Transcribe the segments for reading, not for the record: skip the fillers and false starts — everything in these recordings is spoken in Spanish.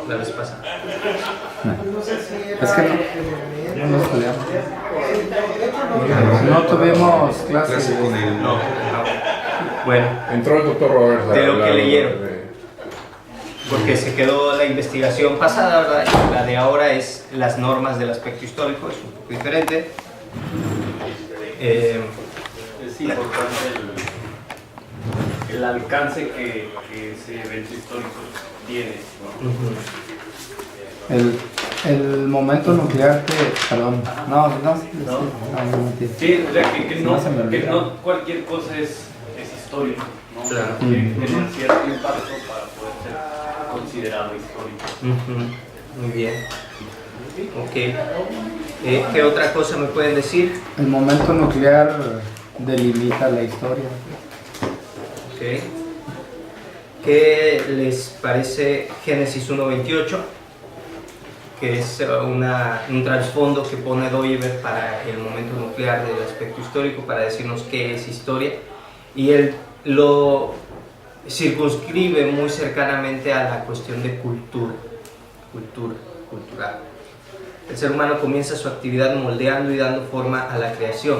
la vez pasada. Es que no estudiamos. No tuvimos clases. No. Bueno, Entró el doctor Robert. de lo que leyeron. Porque se quedó la investigación pasada, ¿verdad? Y la de ahora es las normas del aspecto histórico, es un poco diferente. Es importante el alcance que ese evento histórico tiene, ¿no? El momento nuclear que... Perdón. No, mentira. Sí, o sea, que No se me que olvida. no cualquier cosa es histórico, ¿no? Claro. Que tiene cierto impacto para poder ser considerado histórico. Muy bien. Ok. ¿Qué otra cosa me pueden decir? El momento nuclear delimita la historia. Ok. ¿Qué les parece Génesis 1:28? Que es un trasfondo que pone Doyever para el momento nuclear del aspecto histórico, para decirnos qué es historia. Y él lo circunscribe muy cercanamente a la cuestión de cultural. El ser humano comienza su actividad moldeando y dando forma a la creación.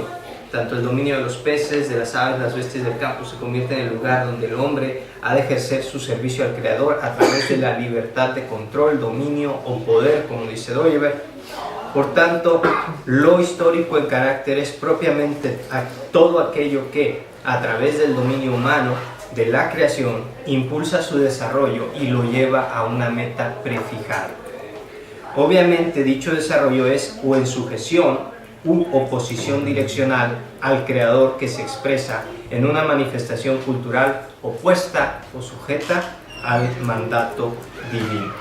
Tanto el dominio de los peces, de las aves, las bestias del campo se convierte en el lugar donde el hombre ha de ejercer su servicio al Creador a través de la libertad de control, dominio o poder, como dice Doyever. Por tanto, lo histórico en carácter es propiamente todo aquello que, a través del dominio humano de la creación, impulsa su desarrollo y lo lleva a una meta prefijada. Obviamente, dicho desarrollo es o en sujeción u oposición direccional al creador, que se expresa en una manifestación cultural opuesta o sujeta al mandato divino.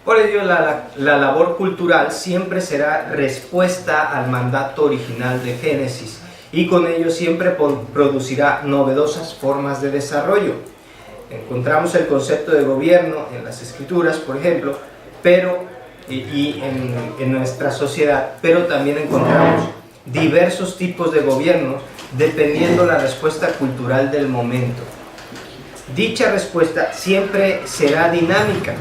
Por ello, la labor cultural siempre será respuesta al mandato original de Génesis, y con ello siempre producirá novedosas formas de desarrollo. Encontramos el concepto de gobierno en las Escrituras, por ejemplo, y en nuestra sociedad, pero también encontramos diversos tipos de gobiernos dependiendo la respuesta cultural del momento. Dicha respuesta siempre será dinámica.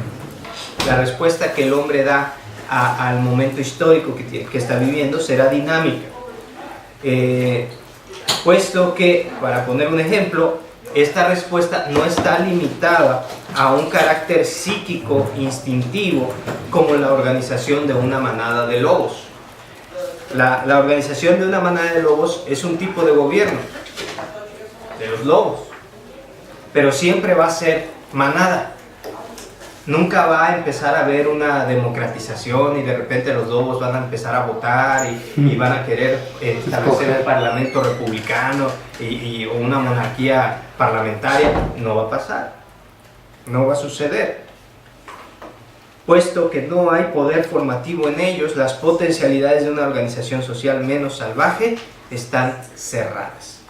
La respuesta que el hombre da al momento histórico que está viviendo será dinámica. Puesto que, para poner un ejemplo, esta respuesta no está limitada a un carácter psíquico instintivo como la organización de una manada de lobos. La organización de una manada de lobos es un tipo de gobierno de los lobos, pero siempre va a ser manada. Nunca va a empezar a haber una democratización y de repente los lobos van a empezar a votar y van a querer establecer el parlamento republicano y una monarquía parlamentaria. No va a pasar, no va a suceder. Puesto que no hay poder formativo en ellos, las potencialidades de una organización social menos salvaje están cerradas.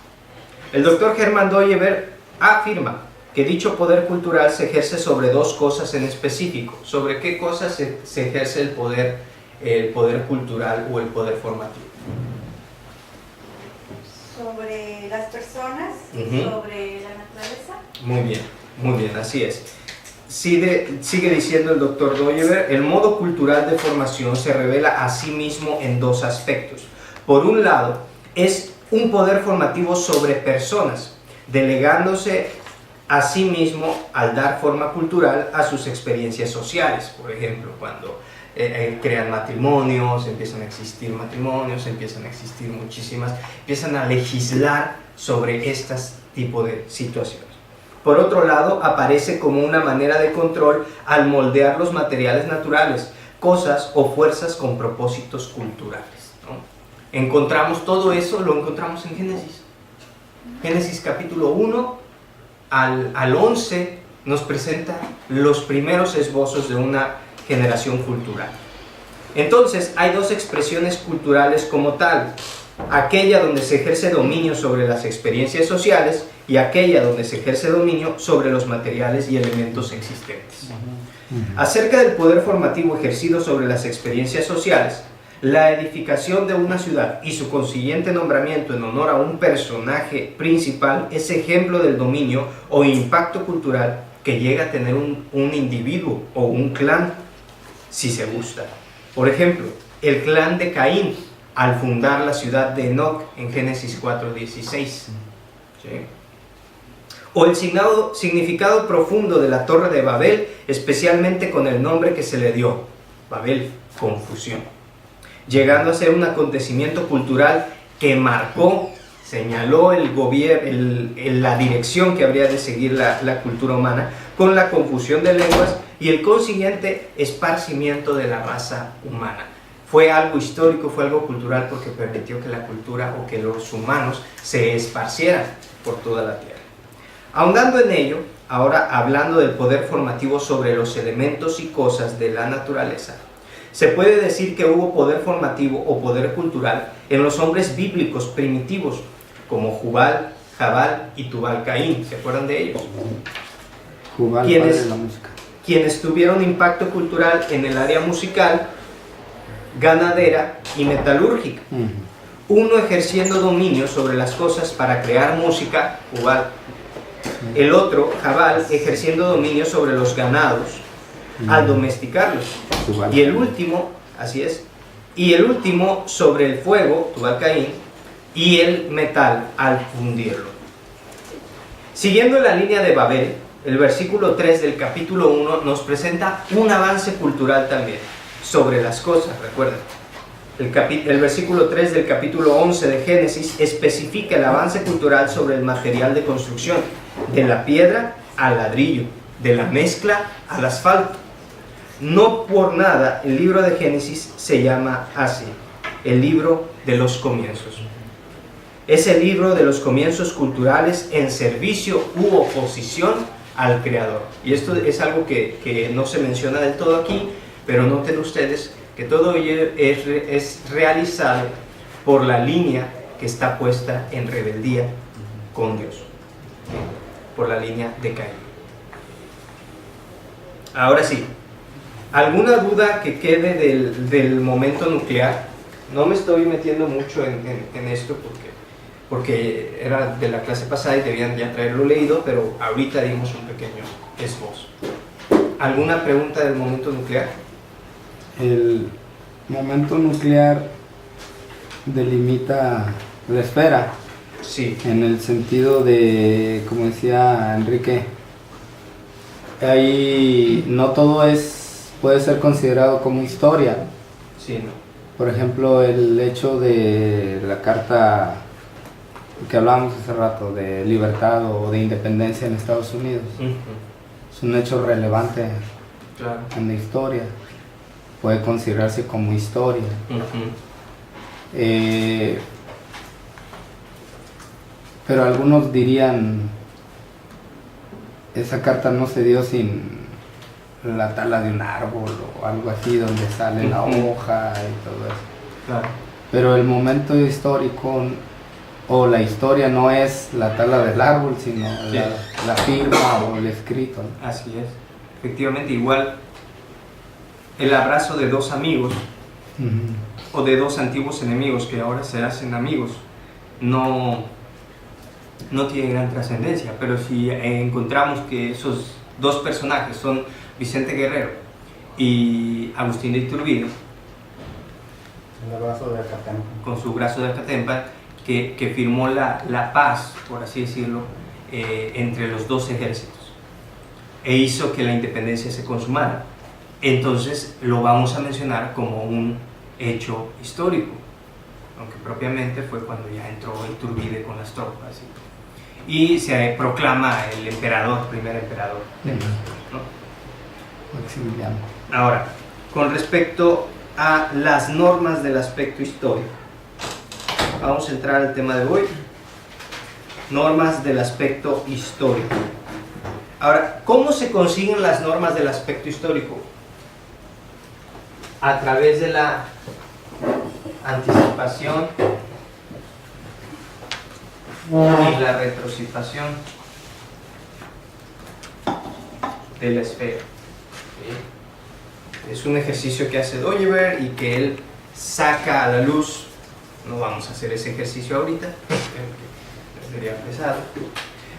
El doctor Hermann Doyever afirma que dicho poder cultural se ejerce sobre dos cosas en específico. ¿Sobre qué cosas se ejerce el poder cultural o el poder formativo? Sobre las personas, sobre la naturaleza. Muy bien, así es. Sigue diciendo el doctor Doyever: el modo cultural de formación se revela a sí mismo en dos aspectos. Por un lado, es un poder formativo sobre personas, delegándose a sí mismo al dar forma cultural a sus experiencias sociales. Por ejemplo, cuando crean matrimonios, empiezan a existir muchísimas, empiezan a legislar sobre este tipo de situaciones. Por otro lado, aparece como una manera de control al moldear los materiales naturales, cosas o fuerzas con propósitos culturales, ¿no? Encontramos todo eso, lo encontramos en Génesis. Génesis capítulo 1 al 11 nos presenta los primeros esbozos de una generación cultural. Entonces, hay dos expresiones culturales como tal: aquella donde se ejerce dominio sobre las experiencias sociales y aquella donde se ejerce dominio sobre los materiales y elementos existentes. Acerca del poder formativo ejercido sobre las experiencias sociales, la edificación de una ciudad y su consiguiente nombramiento en honor a un personaje principal es ejemplo del dominio o impacto cultural que llega a tener un individuo o un clan, si se gusta. Por ejemplo, el clan de Caín, al fundar la ciudad de Enoc en Génesis 4:16. ¿Sí? O el significado profundo de la Torre de Babel, especialmente con el nombre que se le dio, Babel, confusión, llegando a ser un acontecimiento cultural que marcó, señaló el gobierno, la dirección que habría de seguir la cultura humana, con la confusión de lenguas y el consiguiente esparcimiento de la raza humana. Fue algo histórico, fue algo cultural, porque permitió que la cultura o que los humanos se esparcieran por toda la tierra. Ahondando en ello, ahora hablando del poder formativo sobre los elementos y cosas de la naturaleza, se puede decir que hubo poder formativo o poder cultural en los hombres bíblicos primitivos, como Jubal, Jabal y Tubal Caín. ¿Se acuerdan de ellos? Jubal, padre de la música. Quienes tuvieron impacto cultural en el área musical, ganadera y metalúrgica. Uno ejerciendo dominio sobre las cosas para crear música, Jubal. El otro, Jabal, ejerciendo dominio sobre los ganados al domesticarlos. Jubal. Y el último, así es, y el último sobre el fuego, Tubal Caín, y el metal al fundirlo. Siguiendo la línea de Babel, el versículo 3 del capítulo 1 nos presenta un avance cultural también sobre las cosas, recuerden. El versículo 3 del capítulo 11 de Génesis especifica el avance cultural sobre el material de construcción, de la piedra al ladrillo, de la mezcla al asfalto. No por nada el libro de Génesis se llama así, el libro de los comienzos. Es el libro de los comienzos culturales en servicio u oposición al Creador. Y esto es algo que no se menciona del todo aquí, pero noten ustedes que todo ello es realizado por la línea que está puesta en rebeldía con Dios, por la línea de Caín. Ahora sí, ¿alguna duda que quede del momento nuclear? No me estoy metiendo mucho en esto porque era de la clase pasada y debían ya traerlo leído, pero ahorita dimos un pequeño esbozo. ¿Alguna pregunta del momento nuclear? El momento nuclear delimita la esfera. Sí. En el sentido de, como decía Enrique, ahí no todo puede ser considerado como historia. Sí, ¿no? Por ejemplo, el hecho de la carta que hablábamos hace rato de libertad o de independencia en Estados Unidos. Es un hecho relevante, claro, en la historia. Puede considerarse como historia. Pero algunos dirían, esa carta no se dio sin la tala de un árbol o algo así, donde sale la hoja y todo eso. Claro. Pero el momento histórico o la historia no es la tala del árbol, sino sí, la firma o el escrito, ¿no? Así es. Efectivamente, igual el abrazo de dos amigos o de dos antiguos enemigos que ahora se hacen amigos no tiene gran trascendencia, pero si encontramos que esos dos personajes son Vicente Guerrero y Agustín de Iturbide, el abrazo de Acatempa, con su brazo de Acatempa, que firmó la paz, por así decirlo, entre los dos ejércitos e hizo que la independencia se consumara. Entonces lo vamos a mencionar como un hecho histórico, aunque propiamente fue cuando ya entró Iturbide con las tropas y se proclama el emperador, primer emperador de México, ¿no? Maximiliano. Ahora, con respecto a las normas del aspecto histórico, vamos a entrar al tema de hoy, normas del aspecto histórico. Ahora, ¿cómo se consiguen las normas del aspecto histórico? A través de la anticipación y la retrocipación de la esfera. ¿Sí? Es un ejercicio que hace Doggeberg y que él saca a la luz. No vamos a hacer ese ejercicio ahorita, sería pesado,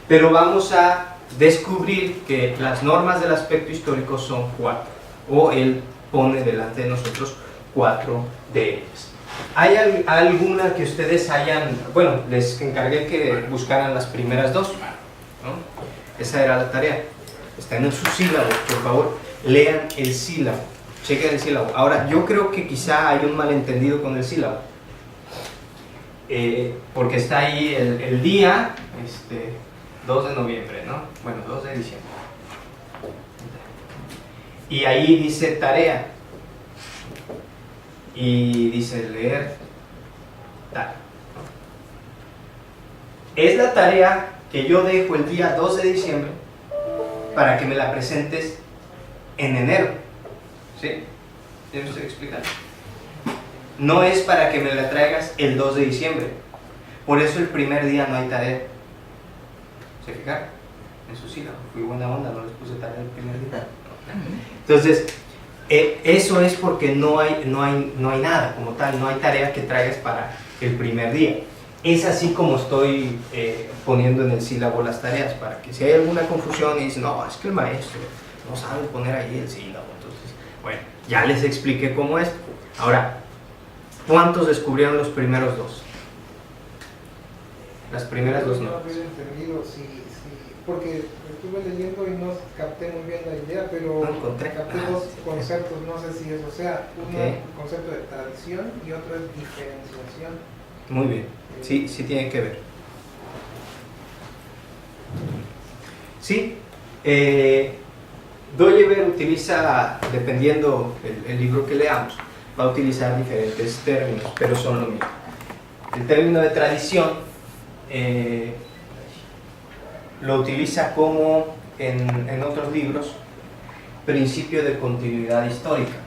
pero vamos a descubrir que las normas del aspecto histórico son 4, o él pone delante de nosotros 4 de ellas. ¿Hay alguna que ustedes hayan, bueno, les encargué que buscaran las primeras 2, ¿no? Esa era la tarea. Están en sus sílabos, por favor, lean el sílabo, chequen el sílabo. Ahora, yo creo que quizá hay un malentendido con el sílabo, porque está ahí el día, 2 de noviembre, ¿no? Bueno, 2 de diciembre. Y ahí dice tarea, y dice leer tal. Es la tarea que yo dejo el día 2 de diciembre para que me la presentes en enero. ¿Sí? ¿Ya me estoy explicando? No es para que me la traigas el 2 de diciembre. Por eso el primer día no hay tarea. ¿Se fijaron? En su sílabo. Fui buena onda, no les puse tarea el primer día. Entonces, eso es porque no hay nada como tal, no hay tarea que traigas para el primer día. Es así como estoy poniendo en el sílabo las tareas, para que si hay alguna confusión y dicen, no, es que el maestro no sabe poner ahí el sílabo. Entonces, bueno, ya les expliqué cómo es. Ahora, ¿cuántos descubrieron los primeros 2? Las primeras 2 no. No había entendido, sí, porque estuve leyendo y no capté muy bien la idea, pero No encontré. capté 2 conceptos, no sé si eso sea, uno Ok. el concepto de tradición y otro es diferenciación. Muy bien, sí tienen que ver. Sí, Doyever utiliza, dependiendo el libro que leamos, va a utilizar diferentes términos, pero son lo mismo. El término de tradición lo utiliza como en otros libros, principio de continuidad histórica.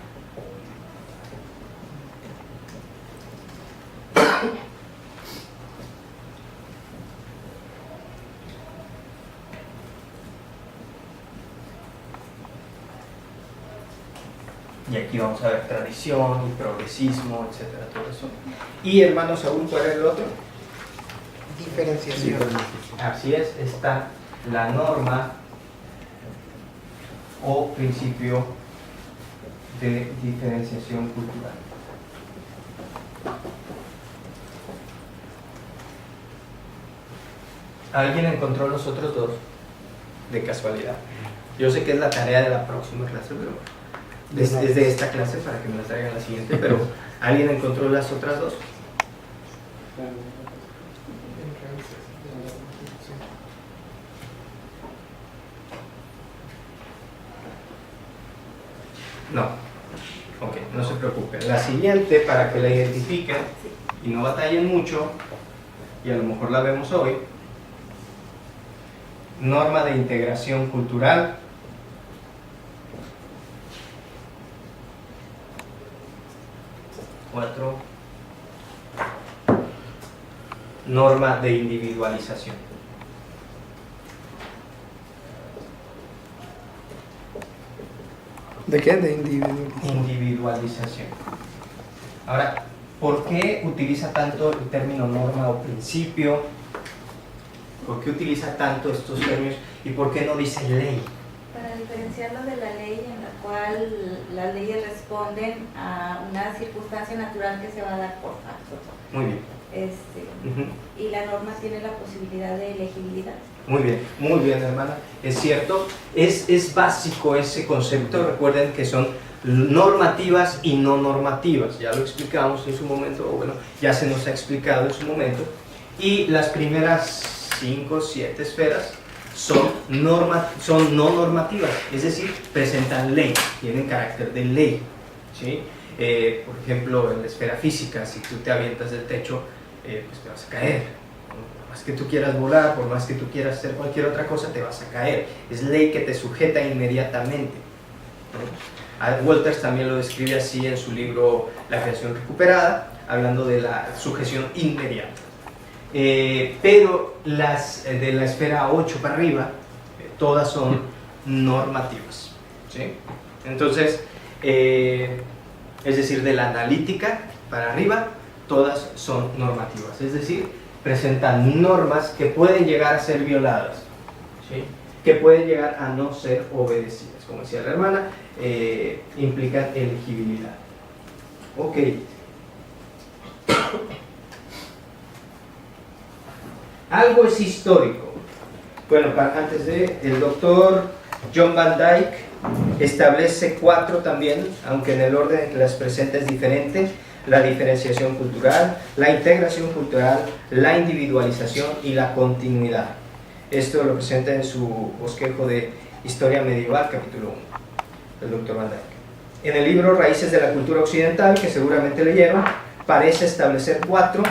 Y aquí vamos a ver tradición y progresismo, etcétera, todo eso. Y hermano Saúl, ¿cuál es el otro? Diferenciación. Así es, está la norma o principio de diferenciación cultural. ¿Alguien encontró los otros 2? De casualidad. Yo sé que es la tarea de la próxima clase, pero es de esta clase para que me la traigan la siguiente, pero ¿alguien encontró las otras 2? No. Ok, no se preocupen. La siguiente, para que la identifiquen y no batallen mucho, y a lo mejor la vemos hoy, norma de integración cultural. Cuatro, norma de individualización. ¿De qué? De individualización. Individualización. Ahora, ¿por qué utiliza tanto el término norma o principio? ¿Por qué utiliza tanto estos términos? ¿Y por qué no dice ley? Para diferenciarlo de la ley en la cual las leyes responden a una circunstancia natural que se va a dar por facto. Muy bien. Y la norma tiene la posibilidad de elegibilidad. Muy bien, hermana. Es cierto, es básico ese concepto. Recuerden que son normativas y no normativas. Ya lo explicamos en su momento, o bueno, ya se nos ha explicado en su momento. Y las primeras 5 o 7 esferas son no normativas, es decir, presentan ley, tienen carácter de ley, ¿sí? Por ejemplo, en la esfera física, si tú te avientas del techo, pues te vas a caer. Por más que tú quieras volar, por más que tú quieras hacer cualquier otra cosa, te vas a caer. Es ley que te sujeta inmediatamente, ¿no? Walters también lo describe así en su libro La creación recuperada, hablando de la sujeción inmediata. Pero las de la esfera 8 para arriba, todas son normativas, ¿sí? Entonces, es decir, de la analítica para arriba, todas son normativas, es decir, presentan normas que pueden llegar a ser violadas, ¿sí? que pueden llegar a no ser obedecidas. Como decía la hermana, implican elegibilidad. Ok. Algo es histórico. Bueno, antes de, el doctor John Van Dyke establece 4 también, aunque en el orden en que las presenta es diferente: la diferenciación cultural, la integración cultural, la individualización y la continuidad. Esto lo presenta en su bosquejo de Historia Medieval, capítulo 1, el doctor Van Dyke. En el libro Raíces de la Cultura Occidental, que seguramente leyeron, parece establecer 4,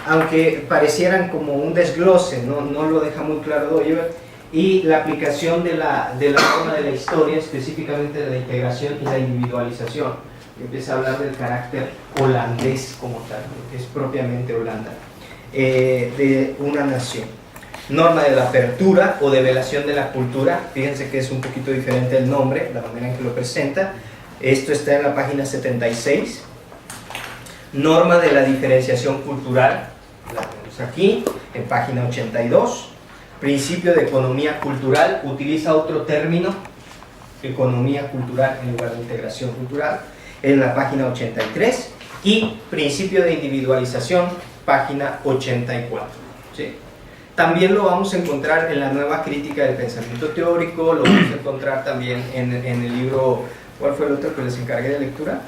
aunque parecieran como un desglose, no lo deja muy claro Doyever, y la aplicación de la norma de la historia, específicamente de la integración y la individualización, que empieza a hablar del carácter holandés como tal, que es propiamente Holanda, de una nación. Norma de la apertura o develación de la cultura, fíjense que es un poquito diferente el nombre, la manera en que lo presenta. Esto está en la página 76. Norma de la diferenciación cultural, la tenemos aquí, en página 82. Principio de economía cultural, utiliza otro término, economía cultural en lugar de integración cultural, en la página 83. Y principio de individualización, página 84. ¿Sí? También lo vamos a encontrar en la nueva crítica del pensamiento teórico, lo vamos a encontrar también en el libro, ¿cuál fue el otro que les encargué de lectura?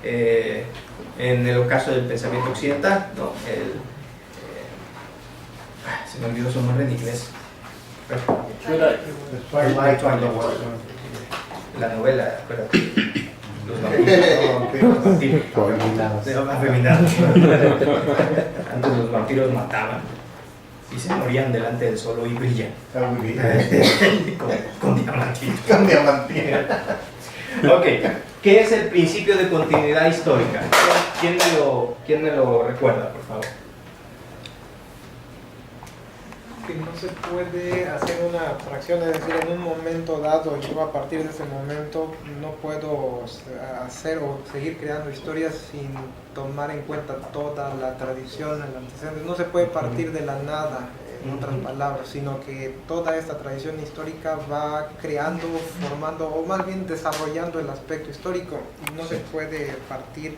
En el ocaso del pensamiento occidental, ¿no? Se me olvidó su nombre en inglés. La novela, acuérdate. Los vampiros. Afeminados. Antes los vampiros mataban y se morían delante del sol, y brillan. Con diamantino. Con diamantino. Ok, ¿qué es el principio de continuidad histórica? ¿Quién me lo recuerda, por favor? Que no se puede hacer una fracción, es decir, en un momento dado, yo a partir de ese momento no puedo hacer o seguir creando historias sin tomar en cuenta toda la tradición, el antecedente. No se puede partir de la nada, en otras palabras, sino que toda esta tradición histórica va creando, formando o más bien desarrollando el aspecto histórico. No se puede partir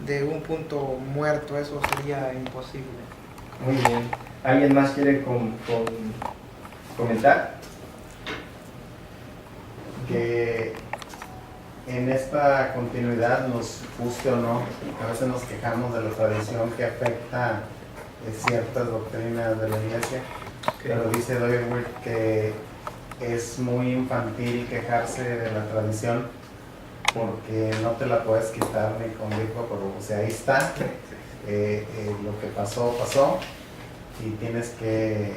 de un punto muerto, eso sería imposible. Muy bien. ¿Alguien más quiere comentar? Que en esta continuidad, nos guste o no, a veces nos quejamos de la tradición que afecta ciertas doctrinas de la iglesia, pero dice Doyewer que es muy infantil quejarse de la tradición porque no te la puedes quitar ni con grifo, pero o sea, ahí está, lo que pasó, pasó. Y tienes que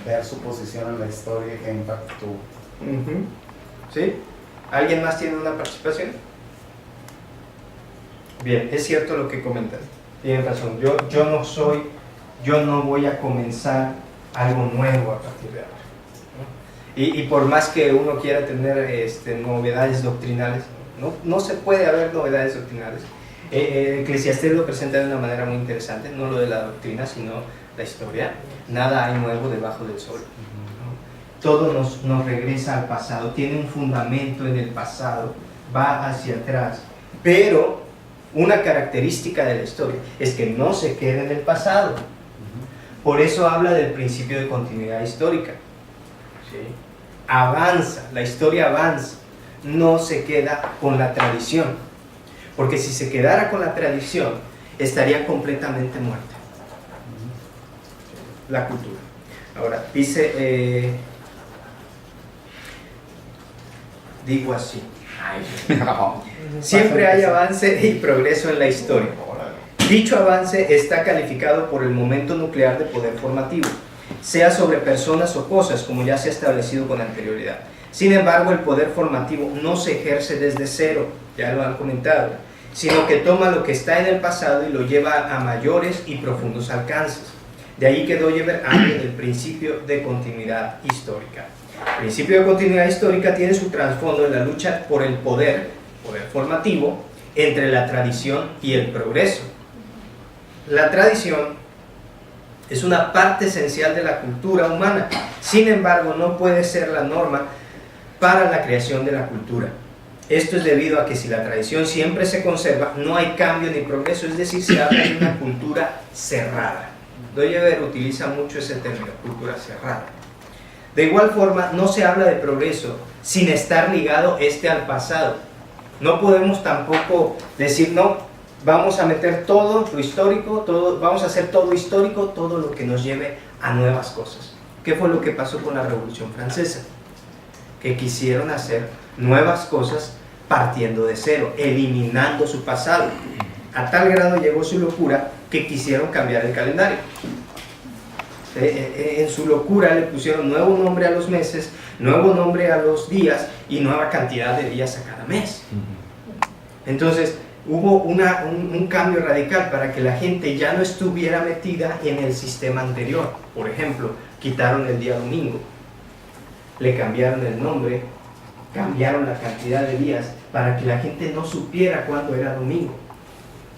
ver su posición en la historia y qué impacto tuvo. ¿Sí? ¿Alguien más tiene una participación? Bien, es cierto lo que comentas. Tienen razón. Yo no voy a comenzar algo nuevo a partir de ahora, ¿no? Y por más que uno quiera tener novedades doctrinales, no se puede haber novedades doctrinales. Eclesiastés lo presenta de una manera muy interesante, no lo de la doctrina, sino la historia. Nada hay nuevo debajo del sol, ¿no? Todo nos regresa al pasado, tiene un fundamento en el pasado, va hacia atrás, pero una característica de la historia es que no se queda en el pasado. Por eso habla del principio de continuidad histórica. ¿Sí? Avanza, la historia avanza, no se queda con la tradición, porque si se quedara con la tradición estaría completamente muerta la cultura. Ahora, dice, digo así, siempre hay avance y progreso en la historia. Dicho avance está calificado por el momento nuclear de poder formativo, sea sobre personas o cosas, como ya se ha establecido con anterioridad. Sin embargo, el poder formativo no se ejerce desde cero, ya lo han comentado, sino que toma lo que está en el pasado y lo lleva a mayores y profundos alcances. De ahí que Doyever hable del principio de continuidad histórica. El principio de continuidad histórica tiene su trasfondo en la lucha por el poder formativo, entre la tradición y el progreso. La tradición Es una parte esencial de la cultura humana. Sin embargo, no puede ser la norma para la creación de la cultura. Esto es debido a que si la tradición siempre se conserva, no hay cambio ni progreso, es decir, se habla de una cultura cerrada. Doyever utiliza mucho ese término, cultura cerrada. De igual forma, no se habla de progreso sin estar ligado al pasado. No podemos tampoco decir, no, vamos a meter todo lo histórico, vamos a hacer todo histórico, todo lo que nos lleve a nuevas cosas. ¿Qué fue lo que pasó con la Revolución Francesa? Que quisieron hacer nuevas cosas partiendo de cero, eliminando su pasado. A tal grado llegó su locura que quisieron cambiar el calendario. En su locura le pusieron nuevo nombre a los meses, nuevo nombre a los días y nueva cantidad de días a cada mes. Entonces hubo un cambio radical para que la gente ya no estuviera metida en el sistema anterior. Por ejemplo, quitaron el día domingo, le cambiaron el nombre, cambiaron la cantidad de días para que la gente no supiera cuándo era domingo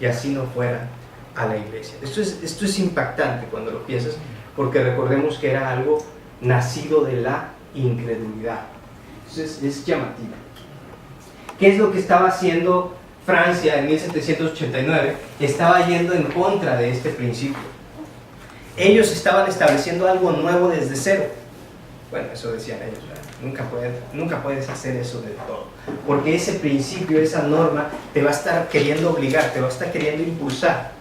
y así no fuera a la iglesia. Esto es impactante cuando lo piensas, porque recordemos que era algo nacido de la incredulidad. Entonces es llamativo. ¿Qué es lo que estaba haciendo Francia en 1789? Estaba yendo en contra de este principio. Ellos estaban estableciendo algo nuevo desde cero. Bueno, eso decían ellos, ¿verdad? Nunca puedes hacer eso del todo, porque ese principio, esa norma, te va a estar queriendo obligar, te va a estar queriendo impulsar.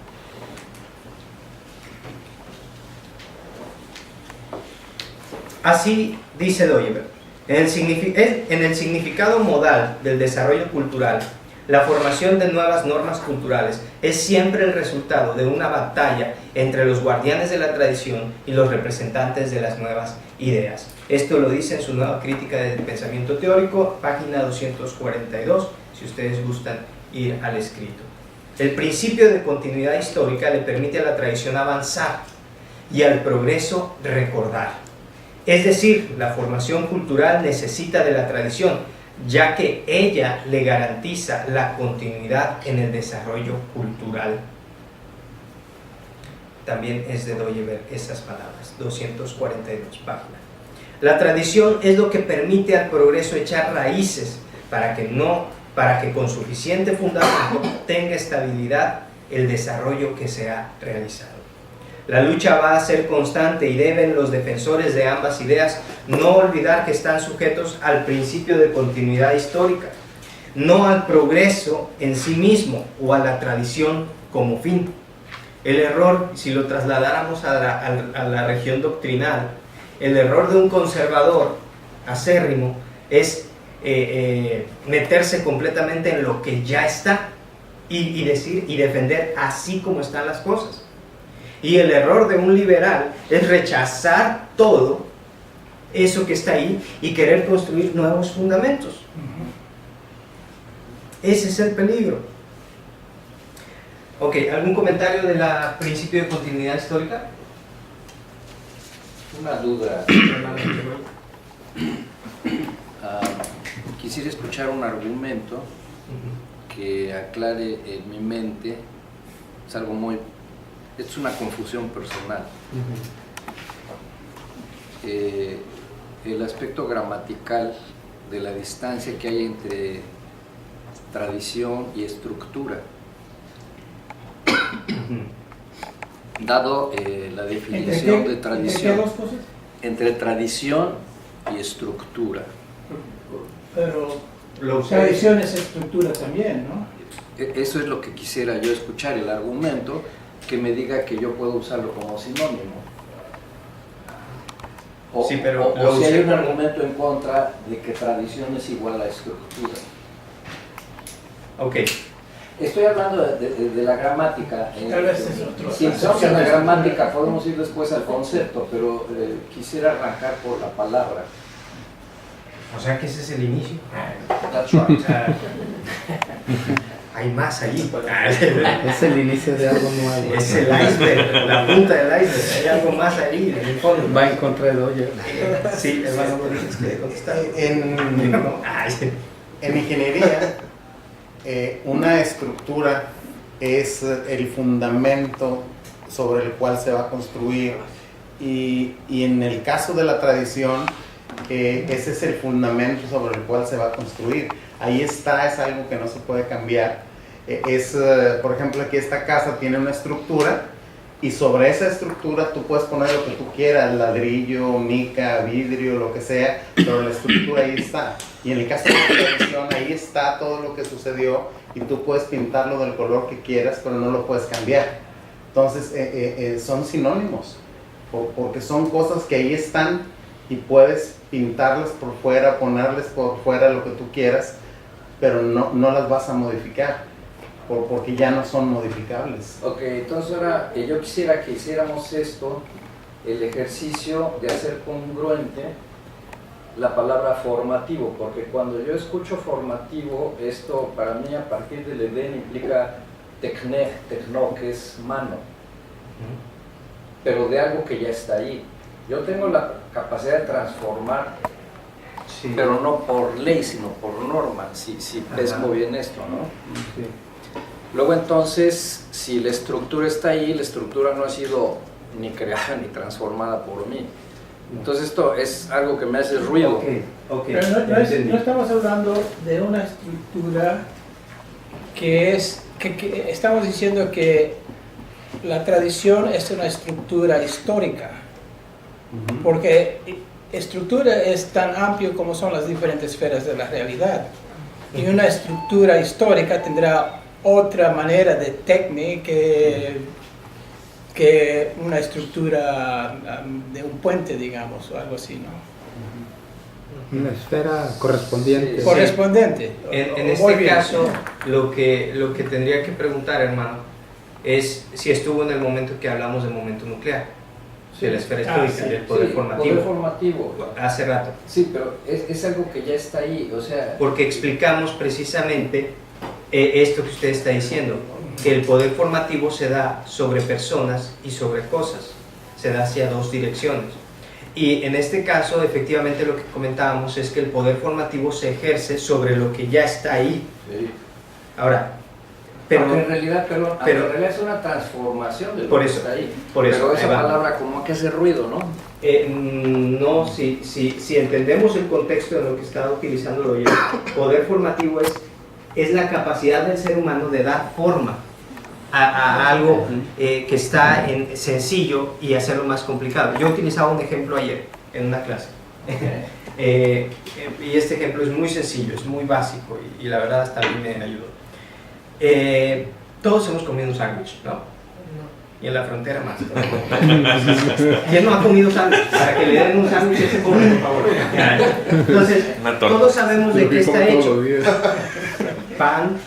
Así dice Doyever, en el significado modal del desarrollo cultural, la formación de nuevas normas culturales es siempre el resultado de una batalla entre los guardianes de la tradición y los representantes de las nuevas ideas. Esto lo dice en su nueva crítica del pensamiento teórico, página 242, si ustedes gustan ir al escrito. El principio de continuidad histórica le permite a la tradición avanzar y al progreso recordar. Es decir, la formación cultural necesita de la tradición, ya que ella le garantiza la continuidad en el desarrollo cultural. También es de Doyever esas palabras, 242 páginas. La tradición es lo que permite al progreso echar raíces para que con suficiente fundamento tenga estabilidad el desarrollo que se ha realizado. La lucha va a ser constante y deben los defensores de ambas ideas no olvidar que están sujetos al principio de continuidad histórica, no al progreso en sí mismo o a la tradición como fin. El error, si lo trasladáramos a la región doctrinal, el error de un conservador acérrimo es meterse completamente en lo que ya está y decir y defender así como están las cosas. Y el error de un liberal es rechazar todo eso que está ahí y querer construir nuevos fundamentos. Ese es el peligro. Ok, ¿algún comentario del principio de continuidad histórica? Una duda. Quisiera escuchar un argumento que aclare en mi mente. Es una confusión personal. El aspecto gramatical de la distancia que hay entre tradición y estructura. Dado la definición de tradición, ¿entre qué dos cosas? Entre tradición y estructura. Pero tradición es estructura también, ¿no? Eso es lo que quisiera yo escuchar, el argumento que me diga que yo puedo usarlo como sinónimo. O si hay un argumento en contra de que tradición es igual a estructura. Ok. Estoy hablando de la gramática. Tal vez es otro. Si entramos en la gramática podemos ir después al concepto, pero quisiera arrancar por la palabra. O sea que ese es el inicio. That's right. Hay más allí. Es el inicio de algo nuevo. Es el iceberg, la punta del iceberg. Hay algo más ahí en el fondo. Va en contra de Doyever. Sí, hermano, tienes que contestar. En ingeniería, una estructura es el fundamento sobre el cual se va a construir. Y en el caso de la tradición, ese es el fundamento sobre el cual se va a construir. Ahí está, es algo que no se puede cambiar. Por ejemplo, aquí esta casa tiene una estructura y sobre esa estructura tú puedes poner lo que tú quieras, ladrillo, mica, vidrio, lo que sea, pero la estructura ahí está. Y en el caso de la tradición, ahí está todo lo que sucedió y tú puedes pintarlo del color que quieras, pero no lo puedes cambiar. Entonces, son sinónimos, porque son cosas que ahí están y puedes pintarlas por fuera, ponerles por fuera lo que tú quieras, pero no las vas a modificar, porque ya no son modificables. Ok, entonces ahora yo quisiera que hiciéramos esto, el ejercicio de hacer congruente la palabra formativo, porque cuando yo escucho formativo, esto para mí a partir del Edén implica tecno, que es mano, pero de algo que ya está ahí. Yo tengo la capacidad de transformar, Sí. pero no por ley, sino por norma, si pesco bien esto, ¿no? Sí. Luego entonces, si la estructura está ahí, la estructura no ha sido ni creada ni transformada por mí. Entonces esto es algo que me hace ruido. Ok, Pero no estamos hablando de una estructura que estamos diciendo que la tradición es una estructura histórica, porque estructura es tan amplio como son las diferentes esferas de la realidad, y una estructura histórica tendrá otra manera de técnica que una estructura de un puente, digamos, o algo así, ¿no? Una esfera correspondiente. Sí. Correspondiente. En Muy este bien. caso, lo que tendría que preguntar, hermano, es si estuvo en el momento que hablamos del momento nuclear, de la esfera histórica, sí. del poder Sí, formativo. poder formativo. Hace rato. Sí, pero es algo que ya está ahí, o sea... Porque explicamos precisamente esto que usted está diciendo, que el poder formativo se da sobre personas y sobre cosas, se da hacia dos direcciones. Y en este caso, efectivamente, lo que comentábamos es que el poder formativo se ejerce sobre lo que ya está ahí. Sí. Ahora, Pero pero en realidad, en realidad es una transformación de lo Por que eso, está ahí. por eso, Pero esa ahí va. palabra como que hace ruido, ¿no? No, si entendemos el contexto de lo que está utilizando el oyente, poder formativo es la capacidad del ser humano de dar forma a algo que está sencillo y hacerlo más complicado. Yo utilizaba un ejemplo ayer en una clase y este ejemplo es muy sencillo, es muy básico y la verdad hasta a mí me ayudó. Todos hemos comido un sándwich, ¿no? Y en la frontera más. ¿Quién no ha comido sándwich? Para que le den un sándwich ese come, por favor. Entonces, todos sabemos de qué está hecho. Pan,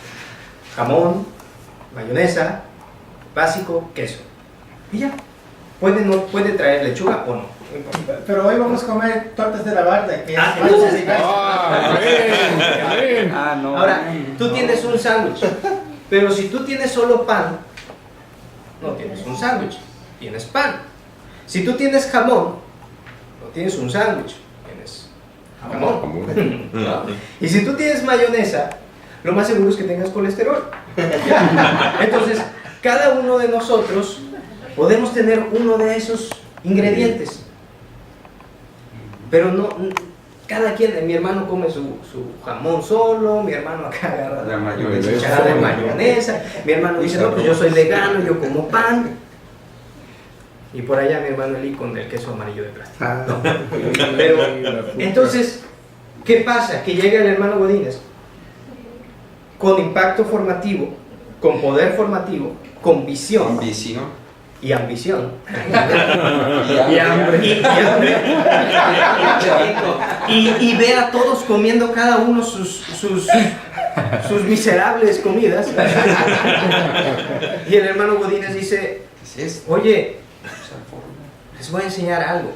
jamón, mayonesa, básico, queso. Y ya. Puede traer lechuga o no. Pero hoy vamos a comer tortas de la barda, que No. Ahora, tú tienes un sándwich, pero si tú tienes solo pan, no tienes un sándwich, tienes pan. Si tú tienes jamón, no tienes un sándwich, tienes jamón. Y si tú tienes mayonesa, lo más seguro es que tengas colesterol. Entonces, cada uno de nosotros podemos tener uno de esos ingredientes. Pero no, cada quien, mi hermano come su jamón solo, mi hermano acá agarra La mayonesa. cucharada de mayonesa, mi hermano dice, no, pues yo soy vegano, yo como pan. Y por allá mi hermano Eli con el queso amarillo de plástico. ¿No? Pero, entonces, ¿qué pasa? Que llega el hermano Godínez con impacto formativo, con poder formativo, con visión y ambición y hambre y ve a todos comiendo cada uno sus miserables comidas. Y el hermano Godínez dice, oye, les voy a enseñar algo.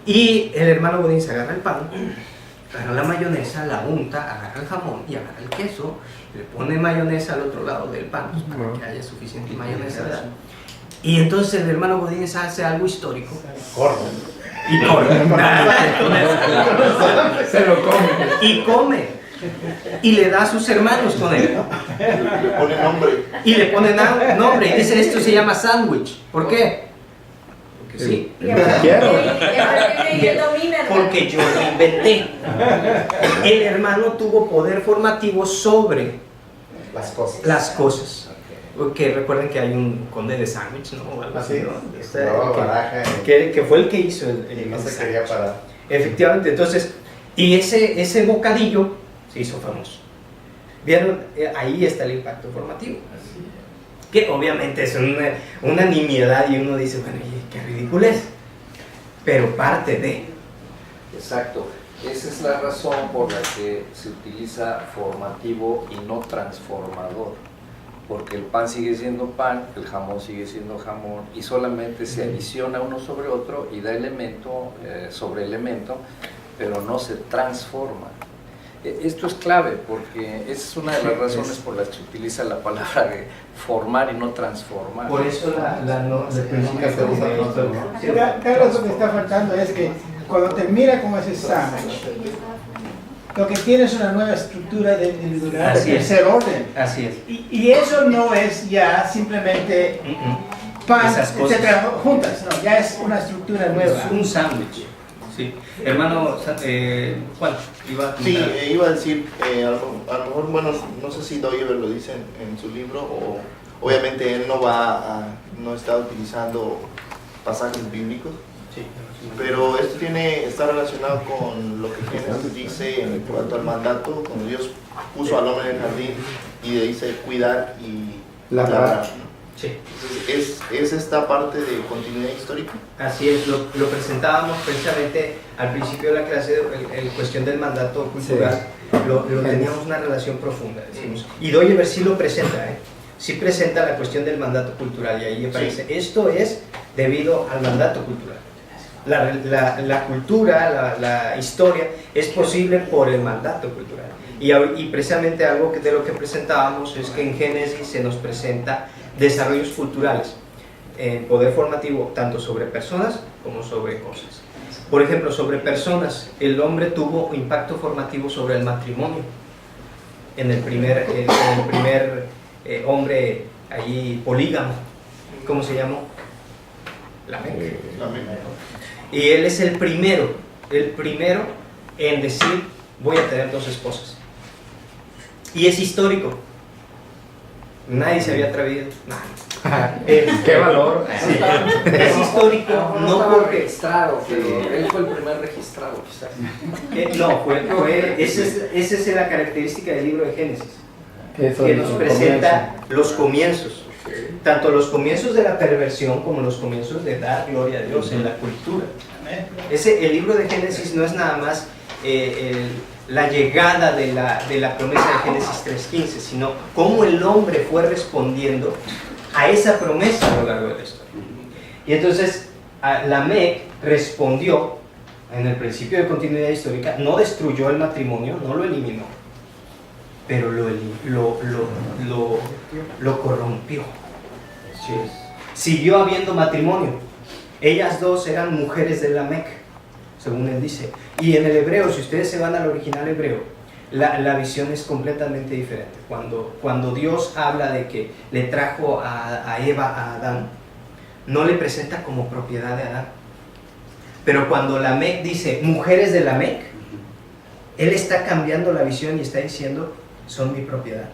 Y el hermano Godínez agarra el pan, agarra la mayonesa, la unta, agarra el jamón y agarra el queso, le pone mayonesa al otro lado del pan, pues, para que haya suficiente mayonesa, ¿verdad? Y entonces el hermano Godínez hace algo histórico. Corre. Y corre. Se lo come. Y come. y le da a sus hermanos con él. Le pone nombre. Y le pone nombre y dice, esto se llama sándwich. ¿Por qué? Porque sí. Y a partir de ahí él domina, hermano. Porque yo lo inventé. El hermano tuvo poder formativo sobre Las cosas. las cosas. Que recuerden que hay un conde de sándwich, ¿no? O algo así, Así, ¿no? jugaba baraja Que fue el que hizo y no se quería parar. Efectivamente, entonces, y ese bocadillo se hizo famoso. ¿Vieron? Ahí está el impacto formativo. Que obviamente es una nimiedad y uno dice, bueno, qué ridículo es. Pero parte de. Exacto. Esa es la razón por la que se utiliza formativo y no transformador. Porque el pan sigue siendo pan, el jamón sigue siendo jamón, y solamente se adiciona uno sobre otro y da elemento sobre elemento, pero no se transforma. Esto es clave porque es una de las razones por las que se utiliza la palabra de formar y no transformar. Por eso el principio se usa Carlos, lo que está faltando es que cuando termina con ese sándwich, lo que tiene es una nueva estructura de individualidad de tercer orden. Así es. Y eso no es ya simplemente pan, etcétera, juntas, no, ya es una estructura nueva. Es un sándwich. Sí. Hermano Juan, iba a Sí, comentar. iba a decir, a lo mejor, bueno, no sé si Doyever lo dice en su libro, o obviamente él no está utilizando pasajes bíblicos, Sí. pero esto está relacionado con lo que Génesis dice en cuanto al mandato, cuando Dios puso al hombre en el jardín y le dice cuidar y labrar, ¿no? Sí. Entonces, ¿es esta parte de continuidad histórica? Así es, lo presentábamos precisamente al principio de la clase, en cuestión del mandato cultural, lo teníamos una relación profunda, decimos. Y Doyever sí lo presenta, sí presenta la cuestión del mandato cultural, y ahí aparece, esto es debido al mandato cultural. La cultura, la historia es posible por el mandato cultural. Y precisamente algo de lo que presentábamos es que en Génesis se nos presenta desarrollos culturales, poder formativo tanto sobre personas como sobre cosas. Por ejemplo, sobre personas, el hombre tuvo impacto formativo sobre el matrimonio. En el primer hombre allí polígamo, ¿cómo se llamó? Lamec. Y él es el primero en decir, voy a tener 2 esposas. Y es histórico. Nadie se había atrevido. ¡Qué valor! Sí. Es histórico, no porque... registrado, pero él fue el primer registrado, quizás. No, esa es la característica del libro de Génesis, Eso que es nos el presenta los comienzos, tanto los comienzos de la perversión como los comienzos de dar gloria a Dios en la cultura. El libro de Génesis no es nada más la llegada de la promesa de Génesis 3.15, sino cómo el hombre fue respondiendo a esa promesa a lo largo de la historia. Y entonces Lamec respondió en el principio de continuidad histórica, no destruyó el matrimonio, no lo eliminó, pero lo corrompió. Sí. Siguió habiendo matrimonio. Ellas dos eran mujeres de Lamec, según él dice. Y en el hebreo, si ustedes se van al original hebreo, la visión es completamente diferente. Cuando Dios habla de que le trajo a Eva a Adán, no le presenta como propiedad de Adán. Pero cuando Lamec dice mujeres de Lamec, él está cambiando la visión y está diciendo, son mi propiedad.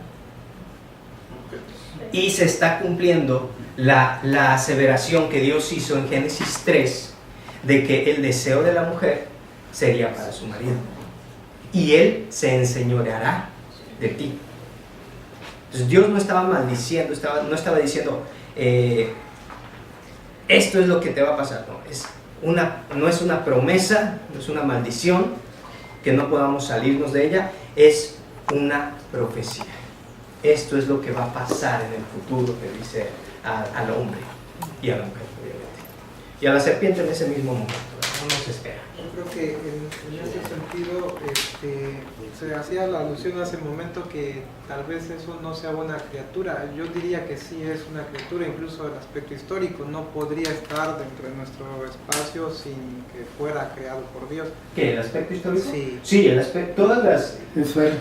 Y se está cumpliendo la aseveración que Dios hizo en Génesis 3, de que el deseo de la mujer sería para su marido. Y él se enseñoreará de ti. Entonces Dios no estaba maldiciendo, no estaba diciendo, esto es lo que te va a pasar. No es una promesa, no es una maldición, que no podamos salirnos de ella, es una profecía. Esto es lo que va a pasar en el futuro, le dice al hombre y a la mujer, obviamente. Y a la serpiente en ese mismo momento, no se espera. creo que en ese sentido se hacía la alusión hace un momento que tal vez eso no sea una criatura. Yo diría que sí es una criatura, incluso el aspecto histórico no podría estar dentro de nuestro espacio sin que fuera creado por Dios. ¿Qué? ¿El aspecto histórico? Sí. Sí, el aspecto,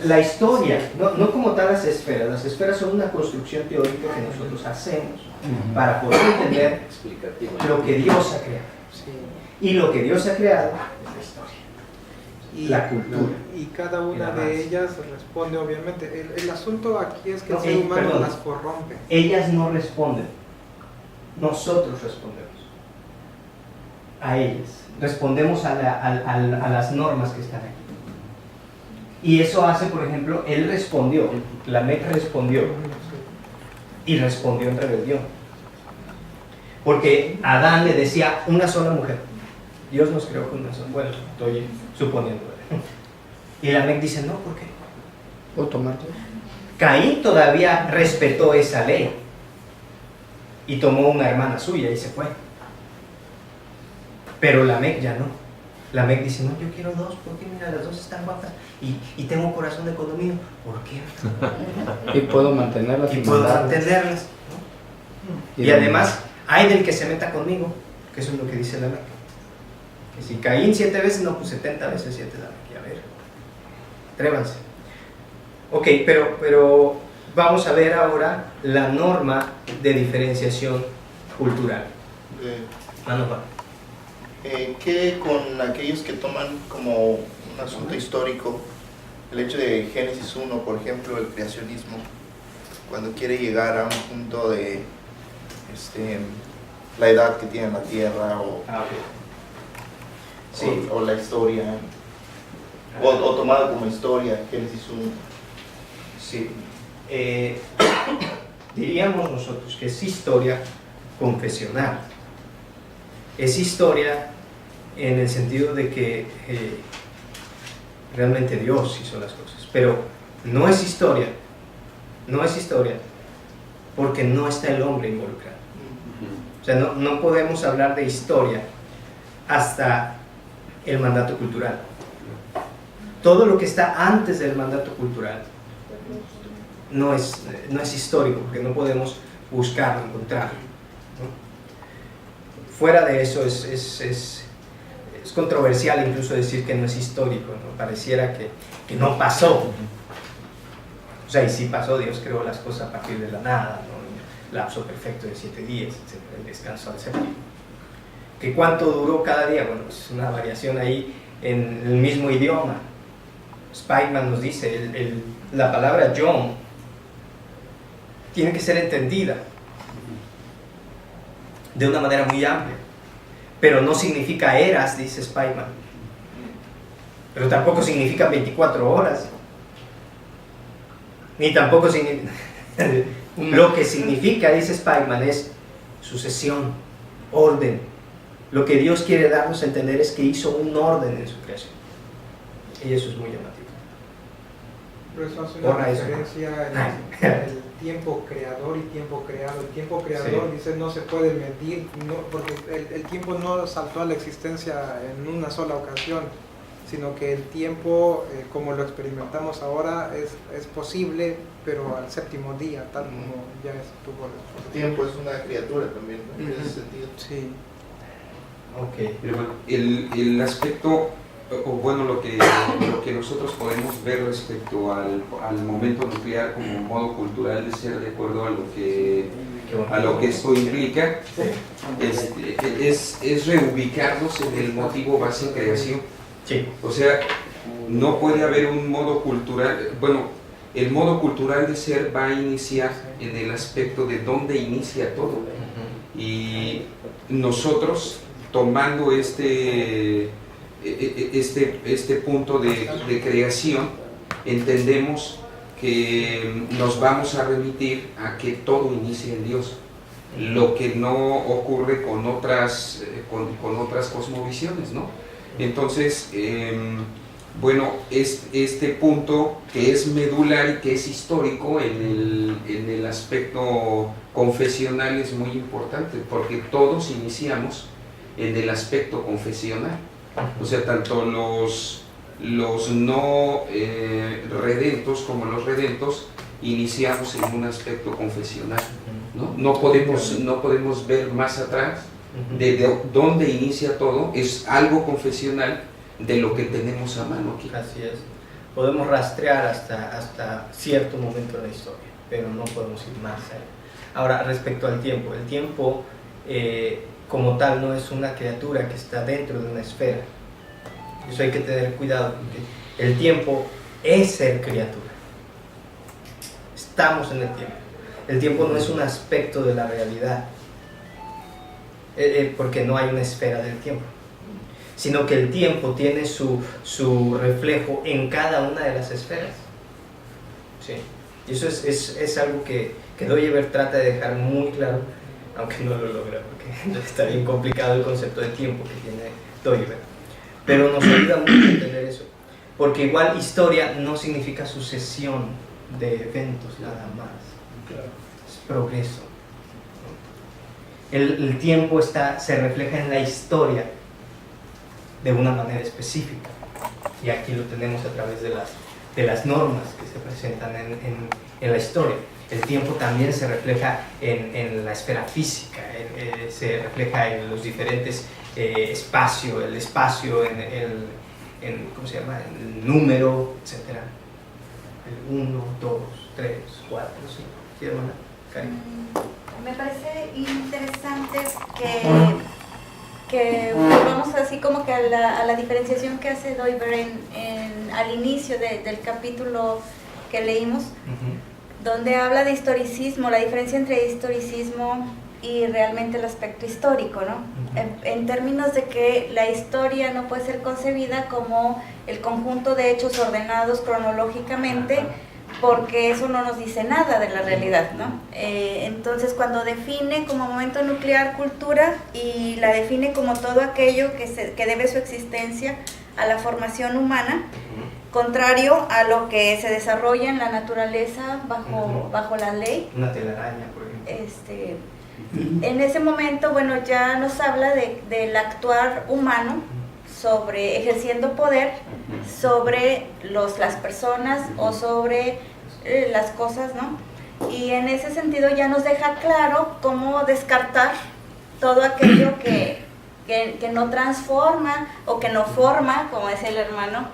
la historia, no como tal las esferas son una construcción teórica que nosotros hacemos para poder entender lo que Dios ha creado. Sí. Y lo que Dios ha creado es la historia, la cultura. Y cada una de ellas responde, obviamente. El asunto aquí es que No, el ser humano perdón. las corrompe. Ellas no responden, nosotros respondemos a ellas, respondemos a las normas que están aquí. Y eso hace, por ejemplo, él respondió, Lamec respondió, y respondió en rebelión. Porque Adán le decía una sola mujer. Dios nos creó con una sola. Bueno, estoy suponiendo. Y Lamec dice, no, ¿por qué? ¿Puedo tomar dos? Caín todavía respetó esa ley. Y tomó una hermana suya y se fue. Pero Lamec ya no. Lamec dice, no, yo quiero dos, porque mira, las dos están guapas. Y tengo corazón de condominio. ¿Por qué? Y puedo mantenerlas. Y puedo mantenerlas. ¿No? Y además, hay del que se meta conmigo, que eso es lo que dice Lamec. Que si Caín 7 veces, no, pues 70 veces 7 Lamec. A ver, atrévanse. Ok, pero vamos a ver ahora la norma de diferenciación cultural. ¿Qué con aquellos que toman como un asunto histórico el hecho de Génesis 1, por ejemplo, el creacionismo, cuando quiere llegar a un punto de la edad que tiene la Tierra sí. o la historia, o tomada como historia, Génesis 1? Sí. Diríamos nosotros que es historia confesional. Es historia en el sentido de que realmente Dios hizo las cosas, pero no es historia porque no está el hombre involucrado. O sea, no podemos hablar de historia hasta el mandato cultural. Todo lo que está antes del mandato cultural no es histórico, porque no podemos buscarlo, encontrarlo, ¿no? Fuera de eso es controversial incluso decir que no es histórico, ¿no? Pareciera que no pasó. O sea, y sí pasó, Dios creó las cosas a partir de la nada, ¿no? El lapso perfecto de 7 días, etc., el descanso al séptimo. ¿Que cuánto duró cada día? Bueno, es una variación ahí en el mismo idioma. Spikeman nos dice, la palabra yom tiene que ser entendida de una manera muy amplia, pero no significa eras, dice Spikeman, pero tampoco significa 24 horas, ni tampoco significa lo que significa, dice Spikeman, es sucesión, orden. Lo que Dios quiere darnos a entender es que hizo un orden en su creación, y eso es muy llamativo. Pero eso hace una diferencia en el tiempo creador y tiempo creado. El tiempo creador, sí, dice, no se puede medir, porque el tiempo no saltó a la existencia en una sola ocasión, sino que el tiempo, como lo experimentamos ahora, es posible, pero al séptimo día, tal como ya estuvo. El tiempo es una criatura también, ¿no? En ese sentido. Sí. Okay. Pero bueno, el aspecto, o bueno, lo que nosotros podemos ver respecto al momento nuclear como modo cultural de ser, de acuerdo a lo que esto implica, es reubicarnos en el motivo base de creación. Sí. O sea, no puede haber un modo cultural, bueno, el modo cultural de ser va a iniciar en el aspecto de dónde inicia todo. Y nosotros, tomando este punto de creación, entendemos que nos vamos a remitir a que todo inicia en Dios, lo que no ocurre con otras cosmovisiones, ¿no? Entonces, bueno, este punto que es medular y que es histórico en el aspecto confesional es muy importante, porque todos iniciamos en el aspecto confesional. O sea, tanto los no redentos como los redentos iniciamos en un aspecto confesional, ¿no? No podemos ver más atrás de dónde inicia todo, es algo confesional de lo que tenemos a mano aquí. Así es. Podemos rastrear hasta cierto momento de la historia, pero no podemos ir más allá. Ahora, respecto al tiempo, el tiempo como tal no es una criatura que está dentro de una esfera. Eso hay que tener cuidado, porque el tiempo es ser criatura. Estamos en el tiempo. El tiempo no es un aspecto de la realidad, porque no hay una esfera del tiempo, sino que el tiempo tiene su reflejo en cada una de las esferas. ¿Sí? Y eso es algo que Doyever trata de dejar muy claro, aunque no lo logra, porque está bien complicado el concepto de tiempo que tiene Doyever. Pero nos ayuda mucho a entender eso, porque igual historia no significa sucesión de eventos nada más, es progreso. El tiempo se refleja en la historia de una manera específica, y aquí lo tenemos a través de las normas que se presentan en la historia. El tiempo también se refleja en la esfera física, se refleja en los diferentes espacios, el espacio, ¿cómo se llama? El número, etc. El 1, 2, 3, 4, 5. ¿Sí, hermana? Karina. Me parece interesante que volvamos así como que a la diferenciación que hace Doyever al inicio del capítulo que leímos, donde habla de historicismo, la diferencia entre historicismo y realmente el aspecto histórico, ¿no? En términos de que la historia no puede ser concebida como el conjunto de hechos ordenados cronológicamente, porque eso no nos dice nada de la realidad, ¿no? Entonces, cuando define como momento nuclear cultura y la define como todo aquello que debe su existencia a la formación humana, contrario a lo que se desarrolla en la naturaleza bajo la ley. Una telaraña, por ejemplo. En ese momento, bueno, ya nos habla del actuar humano ejerciendo poder sobre las personas o sobre las cosas, ¿no? Y en ese sentido ya nos deja claro cómo descartar todo aquello que no transforma o que no forma, como decía el hermano,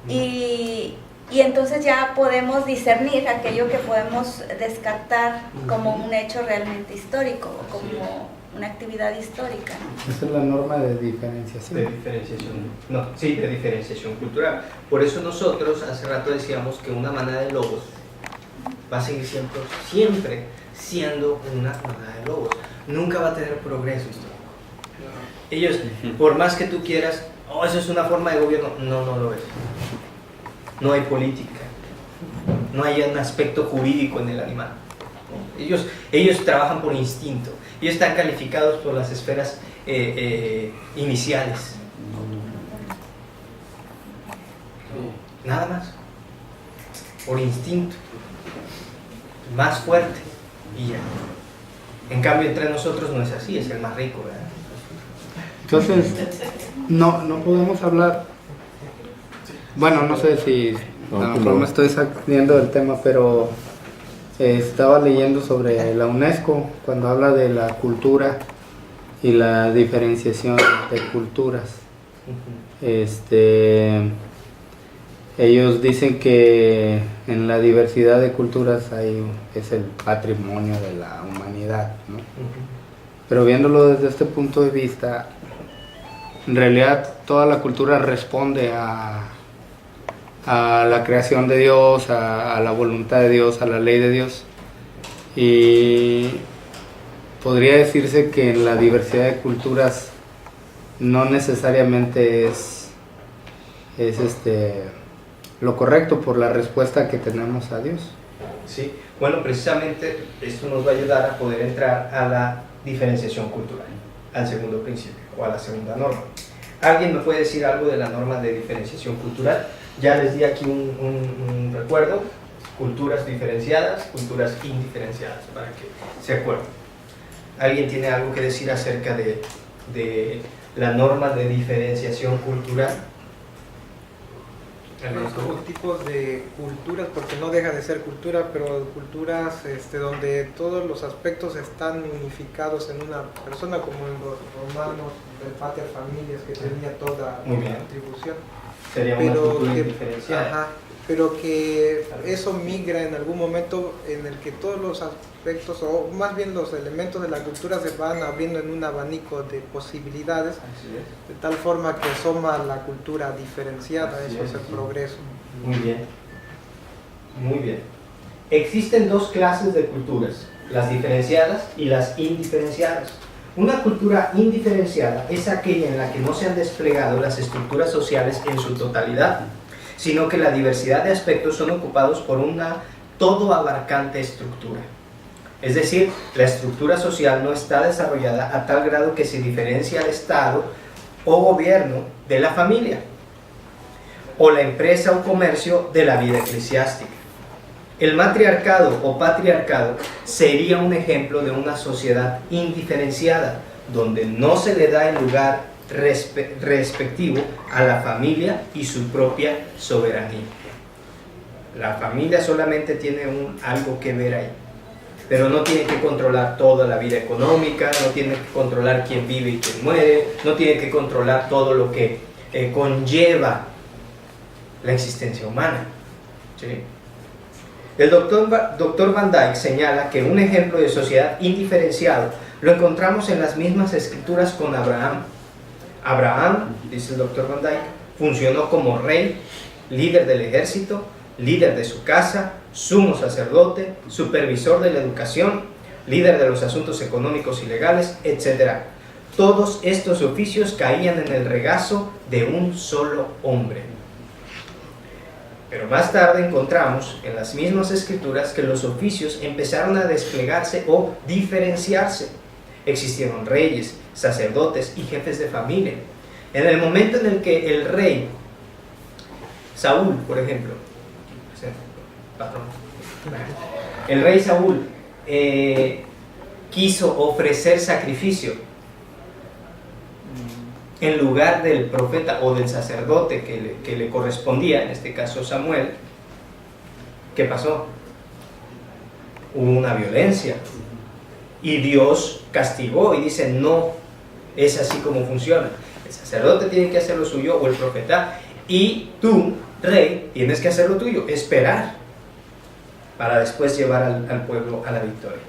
y entonces ya podemos discernir aquello que podemos descartar como un hecho realmente histórico o como una actividad histórica. Esa es la norma de diferenciación. De diferenciación cultural. Por eso nosotros hace rato decíamos que una manada de lobos va a seguir siempre siendo una manada de lobos. Nunca va a tener progreso histórico. Ellos, por más que tú quieras, eso es una forma de gobierno, no lo es. No hay política, no hay un aspecto jurídico en el animal. Ellos trabajan por instinto. Ellos están calificados por las esferas iniciales. Nada más. Por instinto. Más fuerte. Y ya. En cambio, entre nosotros no es así, es el más rico, ¿verdad? Entonces, no podemos hablar. Bueno, no sé si a lo mejor me estoy saliendo del tema, pero estaba leyendo sobre la UNESCO cuando habla de la cultura y la diferenciación de culturas. Ellos dicen que en la diversidad de culturas es el patrimonio de la humanidad, ¿no? Pero viéndolo desde este punto de vista, en realidad toda la cultura responde a la creación de Dios, a la voluntad de Dios, a la ley de Dios. Y podría decirse que en la diversidad de culturas no necesariamente es lo correcto por la respuesta que tenemos a Dios. Sí, bueno, precisamente esto nos va a ayudar a poder entrar a la diferenciación cultural, al segundo principio o a la segunda norma. ¿Alguien me puede decir algo de la norma de diferenciación cultural? Ya les di aquí un recuerdo: culturas diferenciadas, culturas indiferenciadas, para que se acuerden. ¿Alguien tiene algo que decir acerca de la norma de diferenciación cultural? Son tipos de culturas, porque no deja de ser cultura, pero culturas donde todos los aspectos están unificados en una persona, como en los romanos, del pater familias, que tenía toda la atribución. Sería una cultura diferenciada. Ajá, pero que eso migra en algún momento en el que todos los aspectos, o más bien los elementos de la cultura, se van abriendo en un abanico de posibilidades, de tal forma que asoma la cultura diferenciada. Eso es el progreso. Muy bien, muy bien. Existen dos clases de culturas, las diferenciadas y las indiferenciadas. Una cultura indiferenciada es aquella en la que no se han desplegado las estructuras sociales en su totalidad, sino que la diversidad de aspectos son ocupados por una todo abarcante estructura. Es decir, la estructura social no está desarrollada a tal grado que se diferencia al Estado o gobierno de la familia, o la empresa o comercio de la vida eclesiástica. El matriarcado o patriarcado sería un ejemplo de una sociedad indiferenciada, donde no se le da el lugar respectivo a la familia y su propia soberanía. La familia solamente tiene algo que ver ahí, pero no tiene que controlar toda la vida económica, no tiene que controlar quién vive y quién muere, no tiene que controlar todo lo que conlleva la existencia humana. ¿Sí? El doctor Van Dyck señala que un ejemplo de sociedad indiferenciado lo encontramos en las mismas escrituras con Abraham. Abraham, dice el doctor Van Dyck, funcionó como rey, líder del ejército, líder de su casa, sumo sacerdote, supervisor de la educación, líder de los asuntos económicos y legales, etc. Todos estos oficios caían en el regazo de un solo hombre. Pero más tarde encontramos en las mismas escrituras que los oficios empezaron a desplegarse o diferenciarse. Existieron reyes, sacerdotes y jefes de familia. En el momento en el que el rey, Saúl, por ejemplo, el rey Saúl quiso ofrecer sacrificio en lugar del profeta o del sacerdote que le correspondía, en este caso Samuel, ¿qué pasó? Hubo una violencia y Dios castigó y dice: no es así como funciona. El sacerdote tiene que hacer lo suyo, o el profeta, y tú, rey, tienes que hacer lo tuyo, esperar para después llevar al pueblo a la victoria.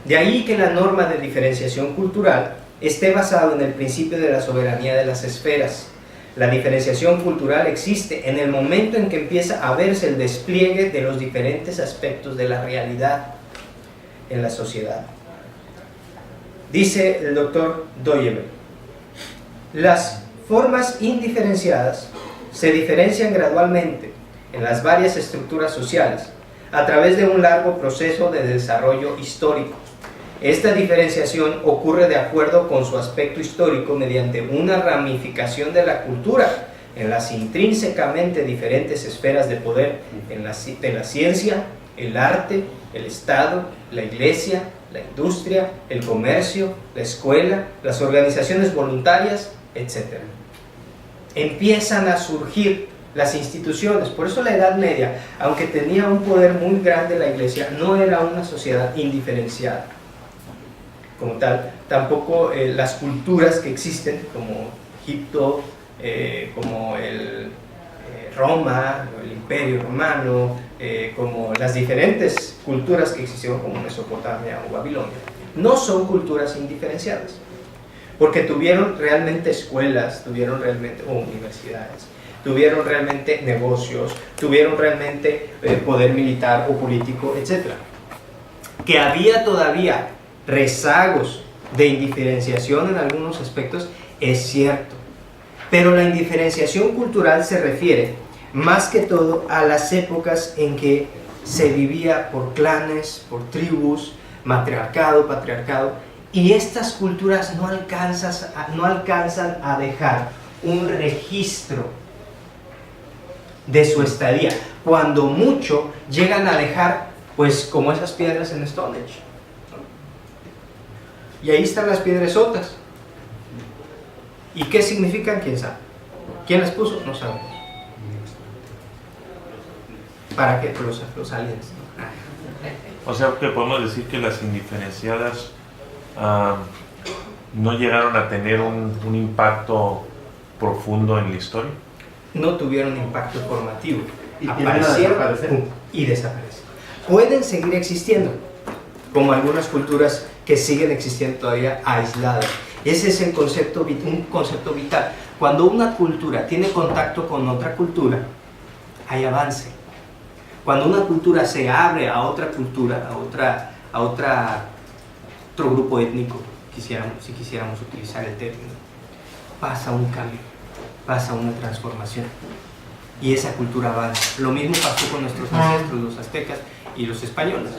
De ahí que la norma de diferenciación cultural esté basado en el principio de la soberanía de las esferas. La diferenciación cultural existe en el momento en que empieza a verse el despliegue de los diferentes aspectos de la realidad en la sociedad. Dice el doctor Doyeber: las formas indiferenciadas se diferencian gradualmente en las varias estructuras sociales a través de un largo proceso de desarrollo histórico. Esta diferenciación ocurre de acuerdo con su aspecto histórico mediante una ramificación de la cultura en las intrínsecamente diferentes esferas de poder de la ciencia, el arte, el Estado, la Iglesia, la industria, el comercio, la escuela, las organizaciones voluntarias, etc. Empiezan a surgir las instituciones. Por eso la Edad Media, aunque tenía un poder muy grande la Iglesia, no era una sociedad indiferenciada como tal. Tampoco las culturas que existen, como Egipto, como Roma, el Imperio Romano, como las diferentes culturas que existieron, como Mesopotamia o Babilonia, no son culturas indiferenciadas, porque tuvieron realmente escuelas, tuvieron realmente universidades, tuvieron realmente negocios, tuvieron realmente poder militar o político, etc. Que había todavía rezagos de indiferenciación en algunos aspectos, es cierto, pero la indiferenciación cultural se refiere más que todo a las épocas en que se vivía por clanes, por tribus, matriarcado, patriarcado, y estas culturas no alcanzan a dejar un registro de su estadía. Cuando mucho llegan a dejar, pues, como esas piedras en Stonehenge. Y ahí están las piedresotas. ¿Y qué significan? ¿Quién sabe? ¿Quién las puso? No sabemos. ¿Para qué? Los aliens. O sea que podemos decir que las indiferenciadas no llegaron a tener un impacto profundo en la historia. No tuvieron impacto formativo. Y aparecieron y desaparecen. Pueden seguir existiendo, como algunas culturas que siguen existiendo todavía aisladas. Ese es el concepto, un concepto vital. Cuando una cultura tiene contacto con otra cultura, hay avance. Cuando una cultura se abre a otra cultura, a otro grupo étnico, si quisiéramos utilizar el término, pasa un cambio, pasa una transformación. Y esa cultura avanza. Lo mismo pasó con nuestros ancestros, los aztecas y los españoles.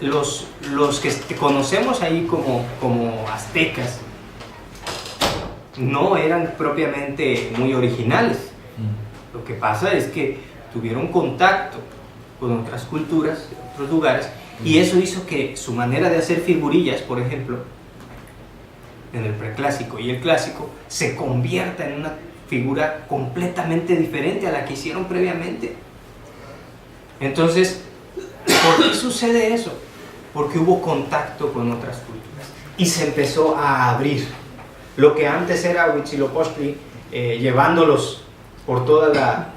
Los que conocemos ahí como aztecas no eran propiamente muy originales. Lo que pasa es que tuvieron contacto con otras culturas, otros lugares, y eso hizo que su manera de hacer figurillas, por ejemplo, en el preclásico y el clásico, se convierta en una figura completamente diferente a la que hicieron previamente. Entonces, ¿por qué sucede eso? Porque hubo contacto con otras culturas y se empezó a abrir. Lo que antes era Huitzilopochtli llevándolos por toda la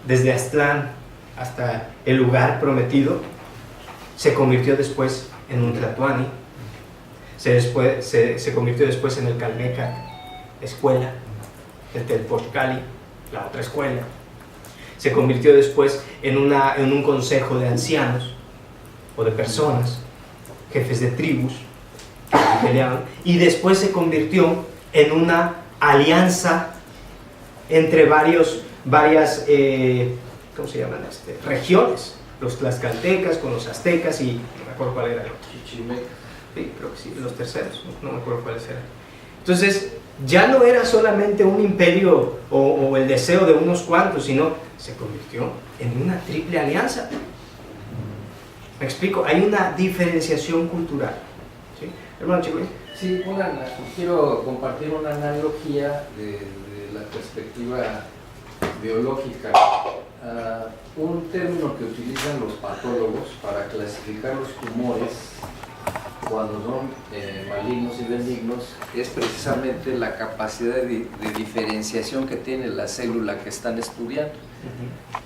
desde Aztlán hasta el lugar prometido, se convirtió después en un Tlatoani, se convirtió después en el Calmeca, escuela, el Telpochcali, la otra escuela, se convirtió después en un consejo de ancianos o de personas, jefes de tribus que peleaban, y después se convirtió en una alianza entre varias ¿cómo se llaman? Regiones, los tlaxcaltecas con los aztecas y no me acuerdo cuál era el otro. Sí, creo que sí, los terceros, no me acuerdo cuáles eran. Entonces, ya no era solamente un imperio o el deseo de unos cuantos, sino se convirtió en una triple alianza. ¿Me explico? Hay una diferenciación cultural. ¿Sí? Hermano Chico. Sí, quiero compartir una analogía de la perspectiva biológica. Un término que utilizan los patólogos para clasificar los tumores cuando son malignos y benignos es precisamente la capacidad de diferenciación que tiene la célula que están estudiando.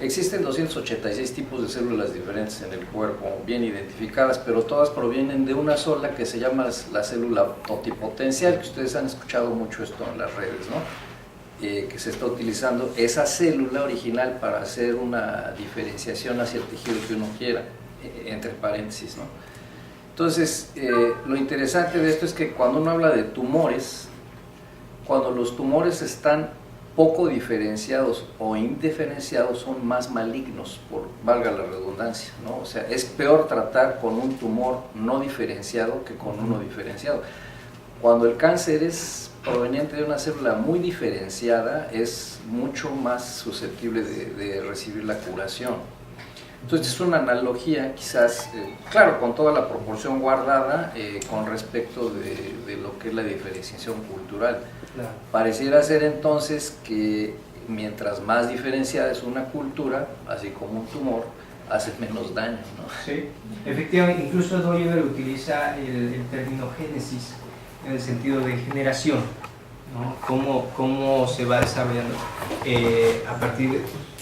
Existen 286 tipos de células diferentes en el cuerpo, bien identificadas, pero todas provienen de una sola que se llama la célula totipotencial, que ustedes han escuchado mucho esto en las redes, ¿no? Que se está utilizando esa célula original para hacer una diferenciación hacia el tejido que uno quiera, entre paréntesis, ¿no? Entonces, lo interesante de esto es que cuando uno habla de tumores, cuando los tumores están poco diferenciados o indiferenciados, son más malignos, valga la redundancia, ¿no? O sea, es peor tratar con un tumor no diferenciado que con uno diferenciado. Cuando el cáncer es proveniente de una célula muy diferenciada, es mucho más susceptible de recibir la curación. Entonces es una analogía quizás, claro, con toda la proporción guardada con respecto de lo que es la diferenciación cultural. Claro. Pareciera ser entonces que mientras más diferenciada es una cultura, así como un tumor, hace menos daño, ¿no? Sí, efectivamente, incluso Doyle utiliza el término génesis en el sentido de generación, ¿no? Cómo se va desarrollando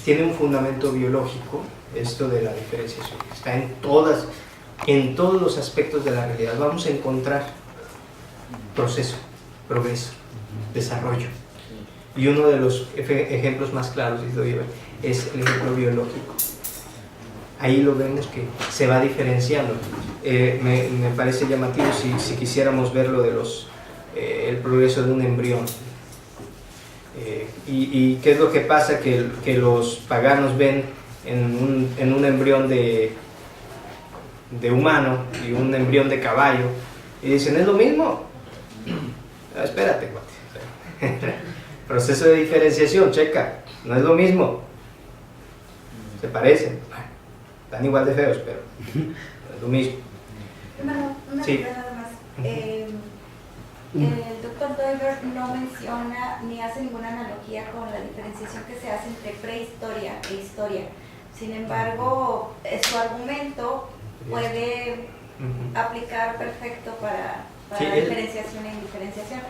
tiene un fundamento biológico esto de la diferenciación, está en todos los aspectos de la realidad. Vamos a encontrar proceso, progreso, desarrollo, y uno de los ejemplos más claros es el ejemplo biológico. Ahí lo vemos que se va diferenciando. Me parece llamativo si quisiéramos ver lo de el progreso de un embrión. ¿Y qué es lo que pasa? Que los paganos ven en un embrión de humano y un embrión de caballo y dicen, ¿es lo mismo? Espérate, cuate. Proceso de diferenciación, checa, no es lo mismo. Se parecen, están igual de feos, pero no es lo mismo. Hermano, una sí. pregunta nada más. El doctor Doiber no menciona ni hace ninguna analogía con la diferenciación que se hace entre prehistoria e historia. Sin embargo, su argumento puede aplicar perfecto para la diferenciación e indiferenciación.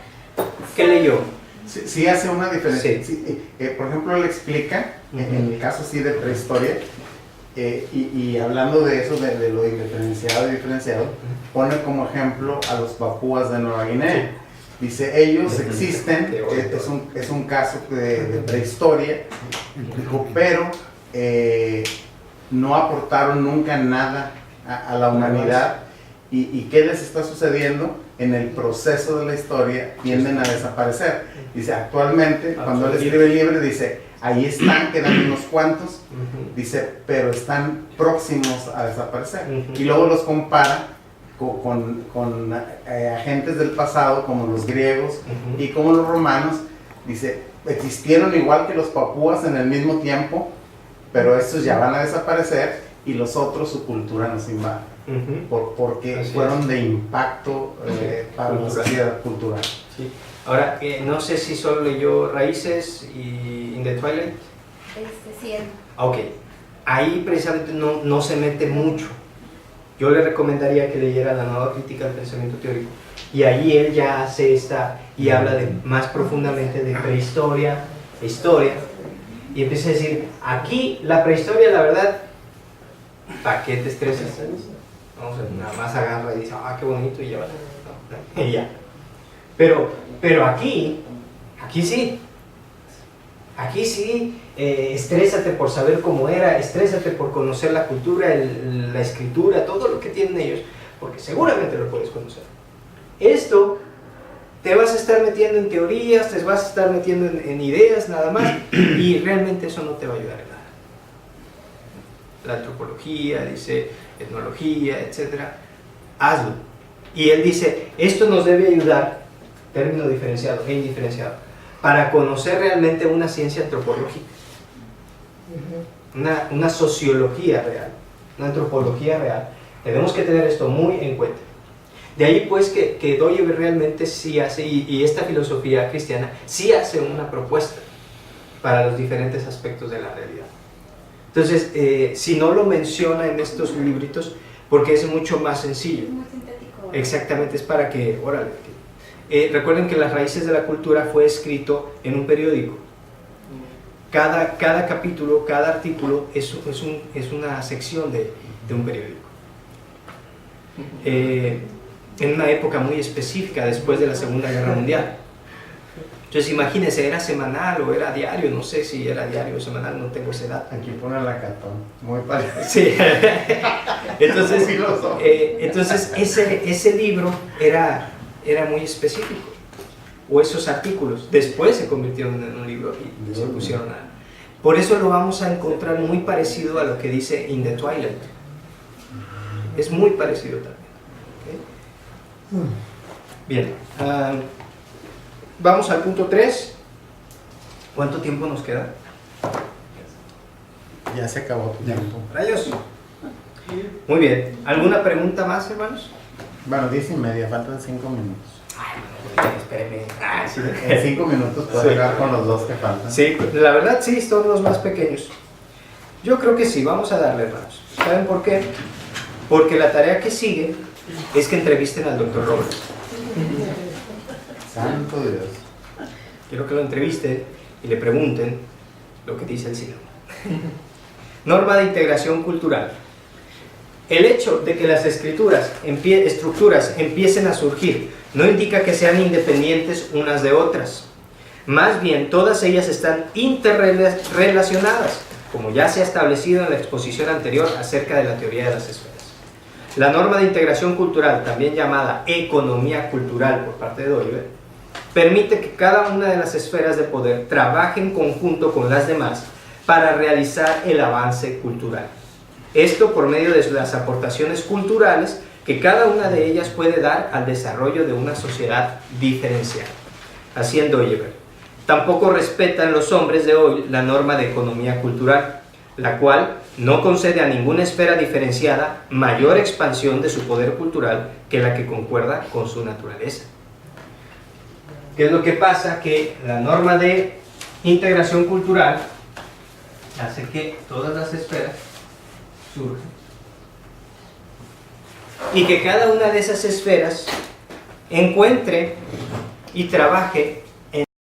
¿Qué leyó? Sí hace una diferencia. Sí, por ejemplo, él explica, en el caso sí de prehistoria, y hablando de eso, de lo indiferenciado y diferenciado, pone como ejemplo a los papúas de Nueva Guinea. Dice, ellos existen, es un caso de prehistoria, pero no aportaron nunca nada a la humanidad. ¿Y qué les está sucediendo? En el proceso de la historia tienden a desaparecer. Dice, actualmente, cuando él escribe el libro, dice, ahí están, quedan unos cuantos, dice, pero están próximos a desaparecer. Y luego los compara con agentes del pasado, como los griegos y como los romanos. Dice, existieron igual que los papúas en el mismo tiempo, pero estos ya van a desaparecer y los otros su cultura nos invade. Porque fueron de impacto para la sociedad cultural. Sí. Ahora, no sé si solo leyó Raíces y In the Twilight. Sí. Ok, ahí precisamente no se mete mucho. Yo le recomendaría que leyera La Nueva Crítica del Pensamiento Teórico. Y ahí él ya hace esta y habla más profundamente de prehistoria, historia. Y empieza a decir, aquí la prehistoria, la verdad, ¿para qué te estresas? Vamos, nada más agarra y dice, qué bonito, y ya va. Y ya. Pero aquí sí. Aquí sí, estrésate por saber cómo era, estrésate por conocer la cultura, la escritura, todo lo que tienen ellos, porque seguramente lo puedes conocer. Esto, te vas a estar metiendo en teorías, te vas a estar metiendo en ideas nada más, y realmente eso no te va a ayudar en nada. La antropología, dice, etnología, etcétera, hazlo. Y él dice, esto nos debe ayudar, término diferenciado e indiferenciado, para conocer realmente una ciencia antropológica, una sociología real, una antropología real. Tenemos que tener esto muy en cuenta. De ahí pues que Doyeber realmente sí hace, y esta filosofía cristiana sí hace una propuesta para los diferentes aspectos de la realidad. Entonces, si no lo menciona en estos libritos, porque es mucho más sencillo. Es muy sintético. Exactamente, es para que, órale. Recuerden que Las Raíces de la Cultura fue escrito en un periódico. Cada capítulo, cada artículo es una sección de un periódico. En una época muy específica, después de la Segunda Guerra Mundial. Entonces imagínense, era semanal o era diario, no sé si era diario o semanal, no tengo ese dato. Aquí pone la Catón, muy parecido. Sí. Entonces ese libro era muy específico, o esos artículos. Después se convirtieron en un libro y se pusieron a... Por eso lo vamos a encontrar muy parecido a lo que dice In the Twilight. Es muy parecido también. ¿Okay? Bien. Vamos al punto 3. ¿Cuánto tiempo nos queda? Ya se acabó tu tiempo. Rayos. Muy bien. ¿Alguna pregunta más, hermanos? Bueno, 10:30, faltan 5 minutos. Ay, espérenme. Sí. En 5 minutos puedo llegar con los 2 que faltan. Sí, la verdad sí, son los más pequeños. Yo creo que sí, vamos a darle, hermanos. ¿Saben por qué? Porque la tarea que sigue es que entrevisten al Dr. Roberts. Santo Dios. Quiero que lo entrevisten y le pregunten lo que dice el sínodo. Norma de integración cultural. El hecho de que las estructuras empiecen a surgir no indica que sean independientes unas de otras. Más bien, todas ellas están interrelacionadas, como ya se ha establecido en la exposición anterior acerca de la teoría de las esferas. La norma de integración cultural, también llamada economía cultural por parte de Doyeber, permite que cada una de las esferas de poder trabaje en conjunto con las demás para realizar el avance cultural. Esto por medio de las aportaciones culturales que cada una de ellas puede dar al desarrollo de una sociedad diferenciada. Así en Doyeber. Tampoco respetan los hombres de hoy la norma de economía cultural, la cual no concede a ninguna esfera diferenciada mayor expansión de su poder cultural que la que concuerda con su naturaleza. ¿Qué es lo que pasa? Que la norma de integración cultural hace que todas las esferas surjan y que cada una de esas esferas encuentre y trabaje